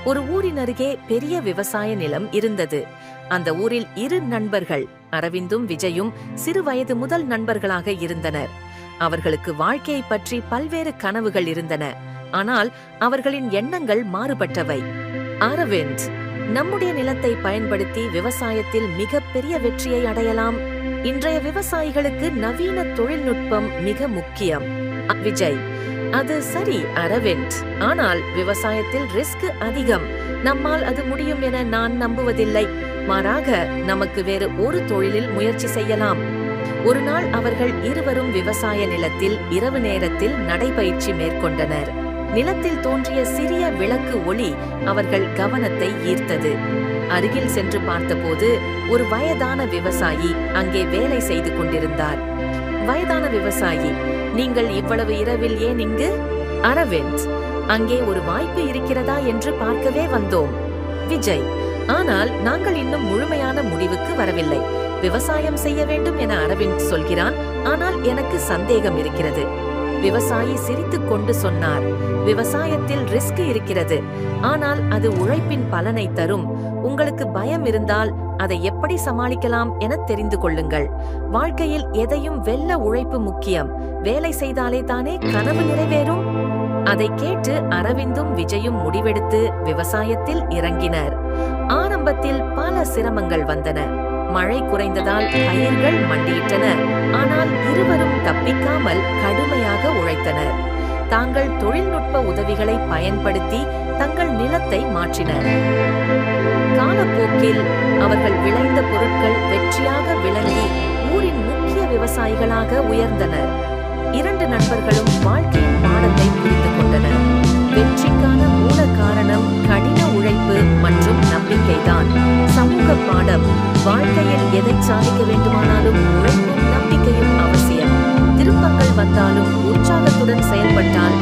ஒரு ஊரின் அருகே பெரிய விவசாய நிலம் இருந்தது. அந்த ஊரில் இரு நண்பர்கள், அரவிந்தும் விஜயும், சிறு வயது முதல் நண்பர்களாக இருந்தனர். அவர்களுக்கு வாழ்க்கையை பற்றி பல்வேறு கனவுகள் இருந்தன. ஆனால் அவர்களின் எண்ணங்கள் மாறுபட்டவை. அரவிந்த், நம்முடைய நிலத்தை பயன்படுத்தி விவசாயத்தில் மிகப்பெரிய வெற்றியை அடையலாம். இன்றைய விவசாயிகளுக்கு நவீன தொழில்நுட்பம் மிக முக்கியம். விஜய், அது சரி அரவிந்த், ஆனால் விவசாயத்தில் ரிஸ்க் அதிகம். நம்மால் அது முடியும் என நான் நம்புவதில்லை. மாறாக நமக்கு வேறு ஒரு தொழிலில் முயற்சி செய்யலாம். ஒரு நாள் அவர்கள் இருவரும் விவசாய நிலத்தில் இரவு நேரத்தில் நடைபயிற்சி மேற்கொண்டனர். நிலத்தில் தோன்றிய சிறிய விளக்கு ஒளி அவர்கள் கவனத்தை ஈர்த்தது. அருகில் சென்று பார்த்தபோது ஒரு வயதான விவசாயி அங்கே வேலை செய்து கொண்டிருந்தார். வயதான விவசாயி, நீங்கள் இவ்வளவு இரவில் ஏன் இங்கு? அரவிந்த், அங்கே ஒரு வாய்ப்பு இருக்கிறதா என்று பார்க்கவே வந்தோம். விஜய், ஆனால் நாங்கள் இன்னும் முழுமையான முடிவுக்கு வரவில்லை. விவசாயம் செய்ய வேண்டும் என அரவிந்த் சொல்கிறான். ஆனால் எனக்கு சந்தேகம் இருக்கிறது. விவசாயி சிரித்துக் கொண்டு சொன்னார், விவசாயத்தில் ரிஸ்க் இருக்கிறது, ஆனால் அது உழைப்பின் பலனை தரும். உங்களுக்கு பயம் இருந்தால் அதை எப்படி சமாளிக்கலாம் என தெரிந்து கொள்ளுங்கள். வாழ்க்கையில் எதையும் வெல்ல உழைப்பு முக்கியம். வேலை செய்தாலே தானே கனவு நிறைவேறும். அதை கேட்டு அரவிந்தும் விஜயும் முடிவெடுத்து விவசாயத்தில் இறங்கினர். ஆரம்பத்தில் பல சிரமங்கள் வந்தன. மழை குறைந்ததால் பயிர்கள் மண்டியிட்டன. ஆனால் இருவரும் தப்பிக்காமல் கடுமையாக உழைத்தனர். தாங்கள் தொழில்நுட்ப உதவிகளை பயன்படுத்தி தங்கள் நிலத்தை மாற்றினர். காலப்போக்கில் அவர்கள் விளைந்த பொருட்கள் வெற்றியாக விளங்கி ஊரின் முக்கிய விவசாயிகளாக உயர்ந்தனர். இரண்டு நண்பர்களும் வாழ்க்கையின் பாடத்தை புரிந்து கொண்டனர். வெற்றிக்கான மூல காரணம் கடின உழைப்பு மற்றும் நம்பிக்கைதான். சமூக பாடம்: வாழ்க்கையில் எதை சாதிக்க வேண்டுமானாலும் உழைப்பும் நம்பிக்கையும் அவசியம். திருப்பங்கள் வந்தாலும் உற்சாகத்துடன் செயல்பட்டால்